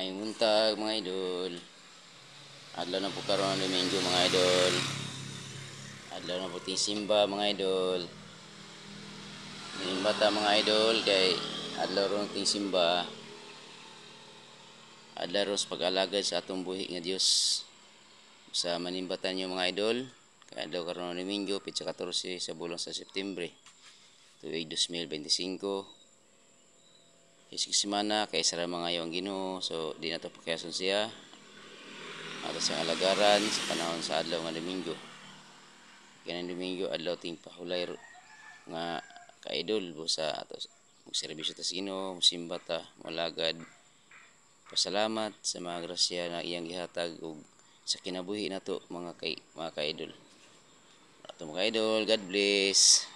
Maayong buntag mga idol. Adlaw na po karon ng Domingo mga idol. Adlaw na po ting simba mga idol. Ning bata mga idol kay adlaw ron ting simba. Adlaw ron sa pag-alagad sa atong buhi nga Dios. Sa manimbatan niyo mga idol, kay adlaw karon ng Domingo pitsa 14 sa bulan sa Setyembre tuig 2025. Isig semana kay sara mga ang Ginoo, so di na to pakayason siya ato sa alagaran sa panahon sa adlaw nga Domingo. Kanang Domingo adlaw ting pahulay nga ka-idol busa ato magserbisyo ta sa Ginoo, musimba ta, malagad, pasalamat sa mga grasya na iyang gihatag ug sa kinabuhi nato mga ka-idol. Ato mga idol, God bless.